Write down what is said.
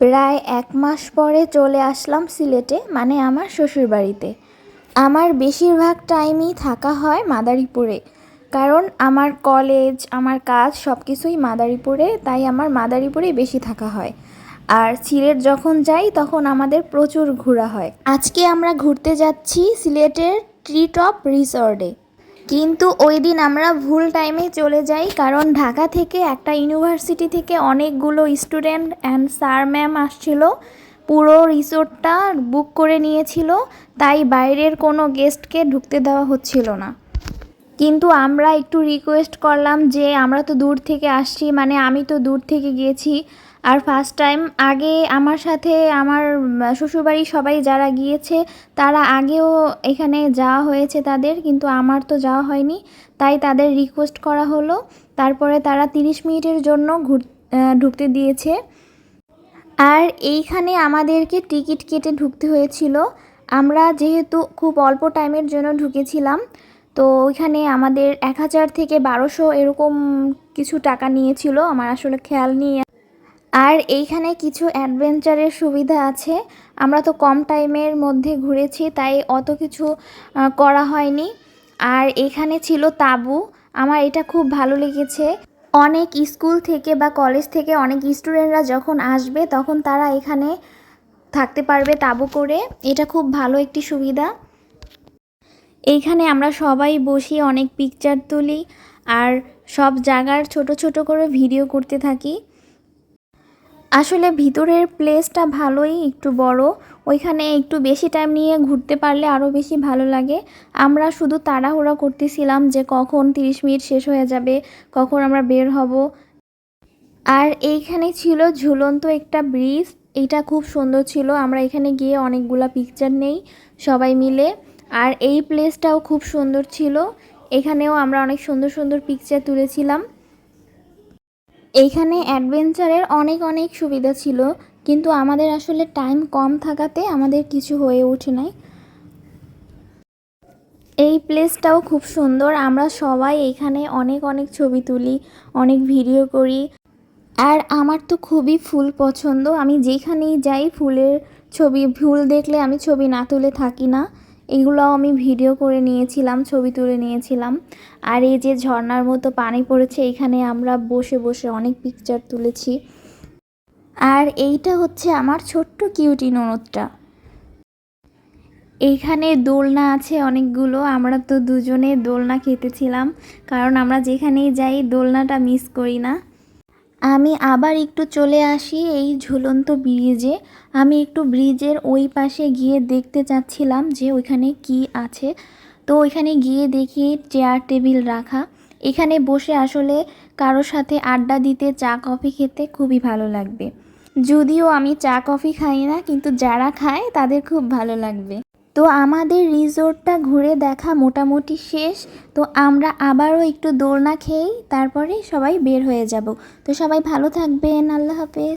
প্রায় ১ মাস পরে চলে আসলাম সিলেটে, মানে আমার শ্বশুরবাড়িতে। আমার বেশিরভাগ টাইমই থাকা হয় মাদারীপুরে, কারণ আমার কলেজ, আমার কাজ সব কিছুই মাদারীপুরে, তাই আমার মাদারীপুরেই বেশি থাকা হয়। আর সিলেট যখন যাই তখন আমাদের প্রচুর ঘোরা হয়। আজকে আমরা ঘুরতে যাচ্ছি সিলেটের ট্রি টপ রিসর্টে। কিন্তু ওই দিন আমরা ভুল টাইমে চলে যাই, কারণ ঢাকা থেকে একটা ইউনিভার্সিটি থেকে অনেকগুলো স্টুডেন্ট অ্যান্ড স্যার ম্যাম আসছিল, পুরো রিসোর্টটা বুক করে নিয়েছিল, তাই বাইরের কোনো গেস্টকে ঢুকতে দেওয়া হচ্ছিল না। কিন্তু আমরা একটু রিকোয়েস্ট করলাম যে আমরা তো দূর থেকে আসছি, মানে আমি তো দূর থেকে গিয়েছি, আর ফার্স্ট টাইম আগে আমার সাথে আমার শ্বশুরবাড়ির সবাই যারা গিয়েছে তারা আগেও এখানে যাওয়া হয়েছে তাদের, কিন্তু আমার তো যাওয়া হয়নি, তাই তাদের রিকোয়েস্ট করা হলো। তারপরে তারা 30 মিনিটের জন্য ঢুকতে দিয়েছে। আর এইখানে আমাদেরকে টিকিট কেটে ঢুকতে হয়েছিল। আমরা যেহেতু খুব অল্প টাইমের জন্য ঢুকেছিলাম, তো ওইখানে আমাদের 1000 থেকে 1200 এরকম কিছু টাকা নিয়েছিল, আমার আসলে খেয়াল নেই। আর এইখানে কিছু অ্যাডভেঞ্চারের সুবিধা আছে। আমরা তো কম টাইমের মধ্যে ঘুরেছি, তাই অত কিছু করা হয়নি। আর এখানে ছিল তাঁবু, আমার এটা খুব ভালো লেগেছে। অনেক স্কুল থেকে বা কলেজ থেকে অনেক স্টুডেন্টরা যখন আসবে তখন তারা এখানে থাকতে পারবে তাঁবু করে, এটা খুব ভালো একটি সুবিধা। এইখানে আমরা সবাই বসে অনেক পিকচার তুলি আর সব জায়গার ছোট ছোট করে ভিডিও করতে থাকি। আসলে ভিতরের প্লেসটা ভালোই, একটু বড়, ওইখানে একটু বেশি টাইম নিয়ে ঘুরতে পারলে আরও বেশি ভালো লাগে। আমরা শুধু তাড়াহুড়া করতেছিলাম যে কখন 30 মিনিট শেষ হয়ে যাবে, কখন আমরা বের হব। আর এইখানে ছিল ঝুলন্ত একটা ব্রিজ, এটা খুব সুন্দর ছিল। আমরা এখানে গিয়ে অনেকগুলা পিকচার নেই সবাই মিলে। আর এই প্লেসটাও খুব সুন্দর ছিল, এখানেও আমরা অনেক সুন্দর সুন্দর পিকচার তুলেছিলাম। এইখানে অ্যাডভেঞ্চারের অনেক অনেক সুবিধা ছিল, কিন্তু আমাদের আসলে টাইম কম থাকাতে আমাদের কিছু হয়ে ওঠে নাই। এই প্লেসটাও খুব সুন্দর, আমরা সবাই এখানে অনেক অনেক ছবি তুলি, অনেক ভিডিও করি। আর আমার তো খুবই ফুল পছন্দ, আমি যেখানেই যাই ফুলের ছবি, ফুল দেখলে আমি ছবি না তুলে থাকি না। এগুলোও আমি ভিডিও করে নিয়েছিলাম, ছবি তুলে নিয়েছিলাম। আর এই যে ঝর্ণার মতো পানি পড়েছে, এখানে আমরা বসে বসে অনেক পিকচার তুলেছি। আর এইটা হচ্ছে আমার ছোট্ট কিউটি ননদটা। এইখানে দোলনা আছে অনেকগুলো, আমরা তো দুজনে দোলনা খেতেছিলাম, কারণ আমরা যেখানেই যাই দোলনাটা মিস করি না। আমি আবার একটু চলে আসি এই ঝুলন্ত ব্রিজে। আমি একটু ব্রিজের ওই পাশে গিয়ে দেখতে চাচ্ছিলাম যে ওইখানে কি আছে। তো ওইখানে গিয়ে দেখি চেয়ার টেবিল রাখা, এখানে বসে আসলে কারোর সাথে আড্ডা দিতে, চা কফি খেতে খুবই ভালো লাগবে। যদিও আমি চা কফি খাই না, কিন্তু যারা খায় তাদের খুব ভালো লাগবে। তো আমাদের রিসোর্টটা ঘুরে দেখা মোটামুটি শেষ। তো আমরা আবারও একটু দোলনা খেয়েই তারপরে সবাই বের হয়ে যাব। তো সবাই ভালো থাকবেন, আল্লাহ হাফেজ।